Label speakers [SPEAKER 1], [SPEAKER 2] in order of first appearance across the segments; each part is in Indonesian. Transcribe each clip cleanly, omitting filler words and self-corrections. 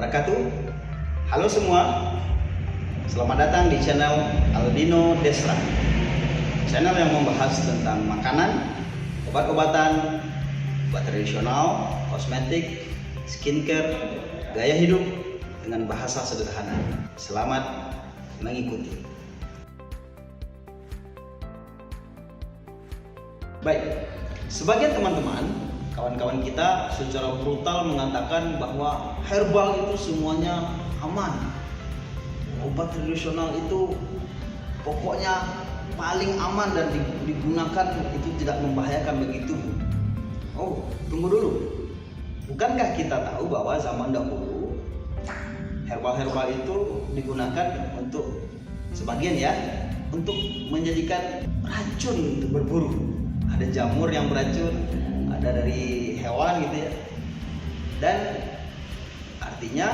[SPEAKER 1] wabarakatuh. Halo semua, selamat datang di channel Aldino Desra, channel yang membahas tentang makanan, obat-obatan, obat tradisional, kosmetik, skincare, gaya hidup dengan bahasa sederhana. Selamat mengikuti. Baik, sebagian teman-teman, kawan-kawan kita secara brutal mengatakan bahwa herbal itu semuanya aman. Obat tradisional itu pokoknya paling aman dan digunakan itu tidak membahayakan bagi tubuh. Oh, tunggu dulu. Bukankah kita tahu bahwa zaman dahulu herbal-herbal itu digunakan untuk sebagian ya, untuk menjadikan racun untuk berburu. Ada jamur yang beracun, ada dari hewan gitu ya. Dan artinya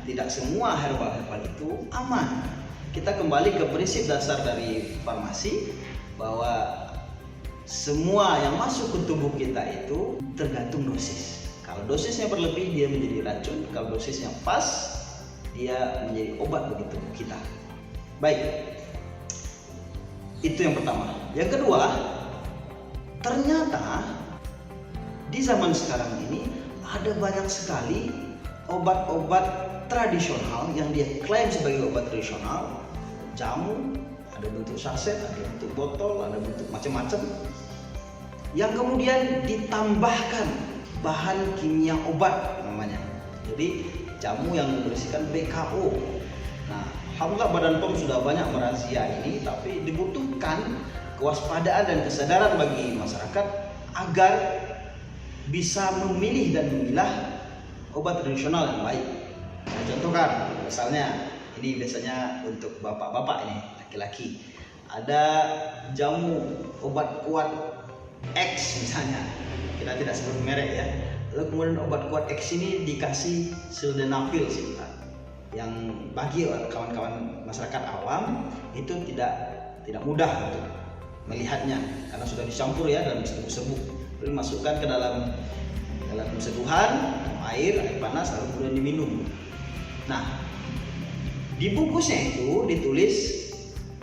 [SPEAKER 1] tidak semua herbal-herbal itu aman. Kita kembali ke prinsip dasar dari farmasi bahwa semua yang masuk ke tubuh kita itu tergantung dosis. Kalau dosisnya berlebih dia menjadi racun, kalau dosisnya pas dia menjadi obat bagi tubuh kita. Baik, itu yang pertama. Yang kedua, ternyata di zaman sekarang ini ada banyak sekali obat-obat tradisional yang dia klaim sebagai obat tradisional. Jamu, ada bentuk saset, ada bentuk botol, ada bentuk macam-macam, yang kemudian ditambahkan bahan kimia obat namanya. Jadi jamu yang berisikan BKO. Nah, alhamdulillah Badan POM sudah banyak merazia ini, tapi dibutuhkan kewaspadaan dan kesadaran bagi masyarakat agar bisa memilih dan memilah obat tradisional yang baik. Saya contohkan, misalnya ini biasanya untuk bapak-bapak ini, laki-laki. Ada jamu obat kuat X misalnya, kita tidak sebut merek ya. Lalu kemudian obat kuat X ini dikasih sildenafil sebentar, yang bagi kawan-kawan masyarakat awam itu tidak mudah untuk melihatnya karena sudah dicampur ya dalam serbuk-serbuk, lalu masukkan ke dalam seduhan air panas lalu kemudian diminum. Nah, di bungkusnya itu ditulis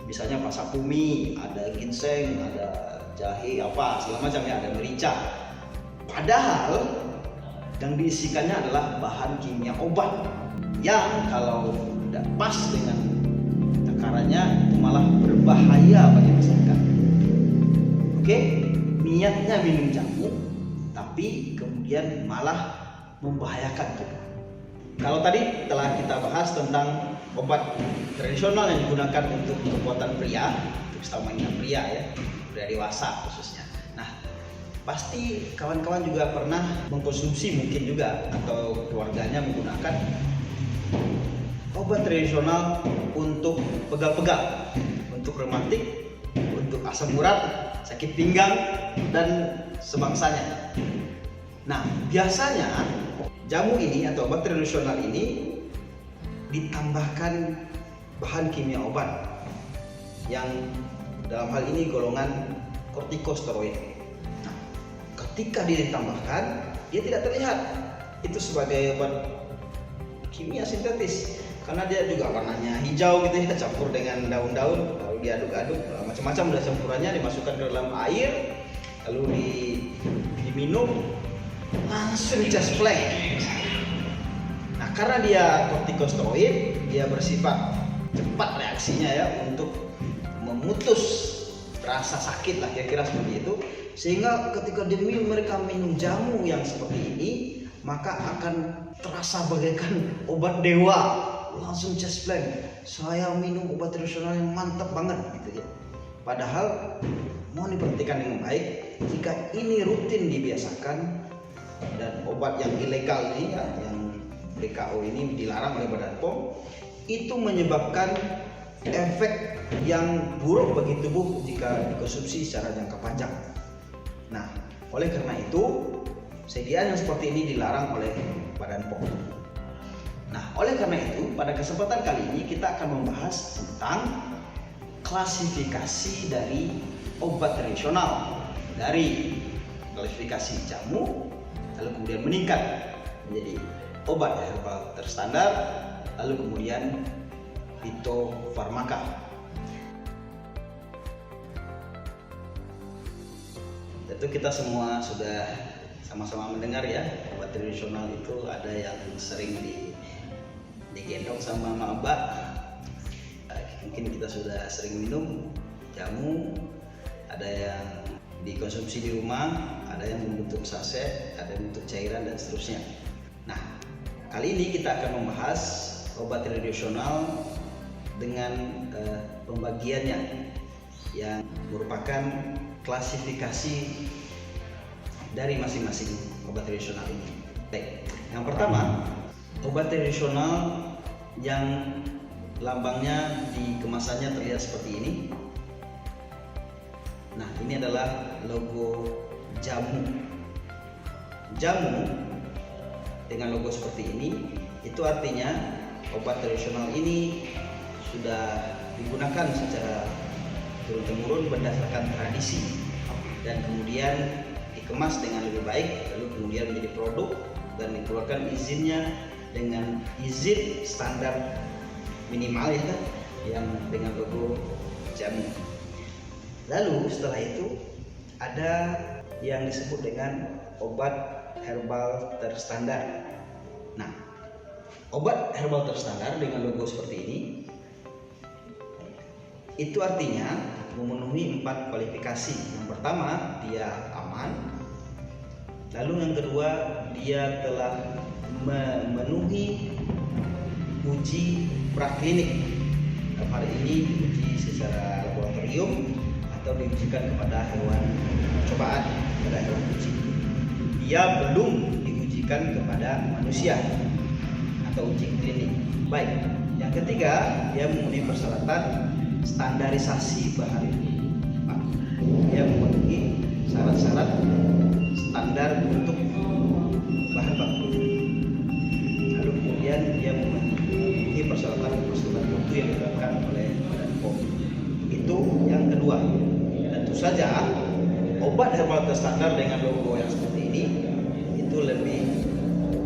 [SPEAKER 1] misalnya pasapumi, ada ginseng, ada jahe apa segala macam ya, ada merica. Padahal yang diisikannya adalah bahan kimia obat yang kalau tidak pas dengan takarannya itu malah berbahaya bagi masyarakat. Oke, niatnya minum jamu, tapi kemudian malah membahayakan tubuh. Kalau tadi telah kita bahas tentang obat tradisional yang digunakan untuk kekuatan pria, untuk stamina pria ya, pria dewasa khususnya. Nah, pasti kawan-kawan juga pernah mengkonsumsi mungkin juga atau keluarganya menggunakan obat tradisional untuk pegal-pegal, untuk rematik, untuk asam urat, sakit pinggang dan sebangsanya. Nah, biasanya jamu ini atau obat tradisional ini ditambahkan bahan kimia obat yang dalam hal ini golongan kortikosteroid. Nah, ketika dia ditambahkan, dia tidak terlihat itu sebagai obat kimia sintetis karena dia juga warnanya hijau gitu ya, campur dengan daun-daun, lalu diaduk-aduk, macam-macam udah campurannya dimasukkan ke dalam air, lalu diminum, langsung just play. Nah, karena dia kortikosteroid, dia bersifat cepat reaksinya ya untuk memutus rasa sakit lah kira-kira seperti itu, sehingga ketika mereka minum jamu yang seperti ini maka akan terasa bagaikan obat dewa. Langsung just blank, saya minum obat tradisional yang mantap banget gitu ya. Padahal mohon diperhatikan dengan baik, jika ini rutin dibiasakan dan obat yang ilegal ini ya, yang BKO ini dilarang oleh Badan POM, itu menyebabkan efek yang buruk bagi tubuh jika dikonsumsi secara jangka panjang. Nah, oleh karena itu sediaan yang seperti ini dilarang oleh Badan POM. Nah, oleh karena itu pada kesempatan kali ini kita akan membahas tentang klasifikasi dari obat tradisional, dari klasifikasi jamu lalu kemudian meningkat menjadi obat herbal terstandar, lalu kemudian fitofarmaka. Tentu kita semua sudah sama-sama mendengar ya, obat tradisional itu ada yang sering digendong sama mama abah. Mungkin kita sudah sering minum jamu, ada yang dikonsumsi di rumah, ada yang membentuk saset, ada yang bentuk cairan dan seterusnya. Nah, kali ini kita akan membahas obat tradisional dengan pembagiannya yang merupakan klasifikasi dari masing-masing obat tradisional ini. Baik, yang pertama, obat tradisional yang lambangnya di kemasannya terlihat seperti ini. Nah, ini adalah logo jamu. Jamu dengan logo seperti ini, itu artinya obat tradisional ini sudah digunakan secara turun-temurun berdasarkan tradisi dan kemudian dikemas dengan lebih baik, lalu kemudian menjadi produk dan dikeluarkan izinnya dengan izin standar minimal ya, yang dengan logo jamu. Lalu setelah itu ada yang disebut dengan obat herbal terstandar. Nah, obat herbal terstandar dengan logo seperti ini itu artinya memenuhi 4 kualifikasi. Yang pertama, dia aman. Lalu yang kedua, dia telah memenuhi uji praklinik. Dalam hal ini diuji secara laboratorium atau diujikan kepada hewan percobaan, kepada hewan uji. Dia belum diujikan kepada manusia atau uji klinik. Baik. Yang ketiga, dia memenuhi persyaratan standarisasi bahan baku. Dia memenuhi syarat-syarat standar untuk bahan baku. Lalu kemudian dia memenuhi persyaratan mutu yang diterapkan oleh Badan POM. Itu yang kedua. Tentu saja obat herbal terstandar dengan logo yang seperti ini itu lebih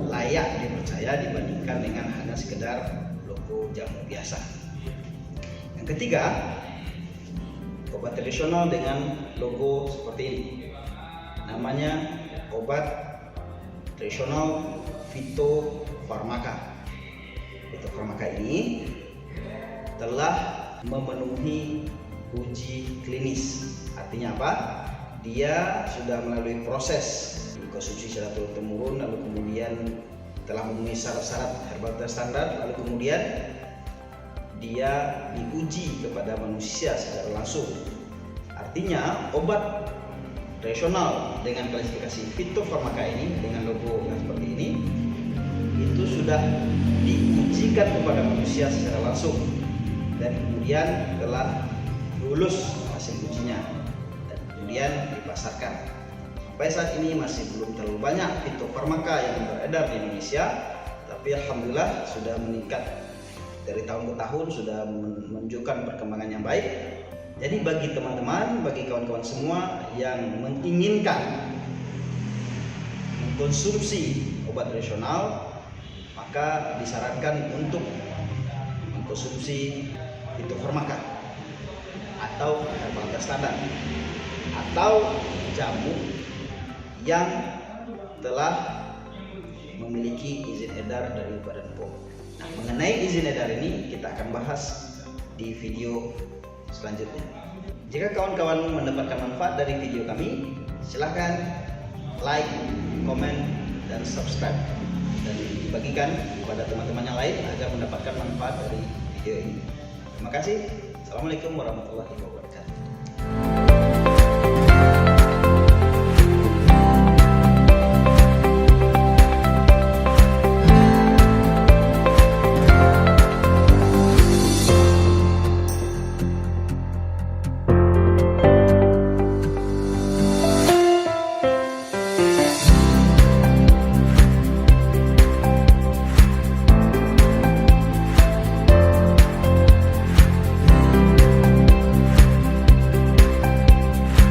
[SPEAKER 1] layak dipercaya dibandingkan dengan hanya sekedar logo jamu biasa. Yang ketiga, obat tradisional dengan logo seperti ini. Namanya obat tradisional fitofarmaka. Fitofarmaka ini telah memenuhi uji klinis. Artinya apa? Dia sudah melalui proses dikonsumsi secara turun-temurun, lalu kemudian telah memenuhi syarat-syarat herbal terstandar, lalu kemudian dia diuji kepada manusia secara langsung. Artinya obat tradisional dengan klasifikasi fitofarmaka ini dengan logo yang seperti ini itu sudah diujikan kepada manusia secara langsung dan kemudian telah lulus hasil ujinya dan kemudian dipasarkan. Sampai saat ini masih belum terlalu banyak fitofarmaka yang beredar di Indonesia, tapi alhamdulillah sudah meningkat. Dari tahun ke tahun sudah menunjukkan perkembangan yang baik. Jadi bagi teman-teman, bagi kawan-kawan semua yang menginginkan mengkonsumsi obat tradisional, maka disarankan untuk mengkonsumsi fitofarmaka atau herbal terstandar atau jamu yang telah memiliki izin edar dari Badan POM. Nah, mengenai izin edar ini kita akan bahas di video selanjutnya. Jika kawan-kawan mendapatkan manfaat dari video kami, silahkan like, komen, dan subscribe dan dibagikan kepada teman-teman yang lain agar mendapatkan manfaat dari video ini. Terima kasih. Assalamualaikum warahmatullahi wabarakatuh.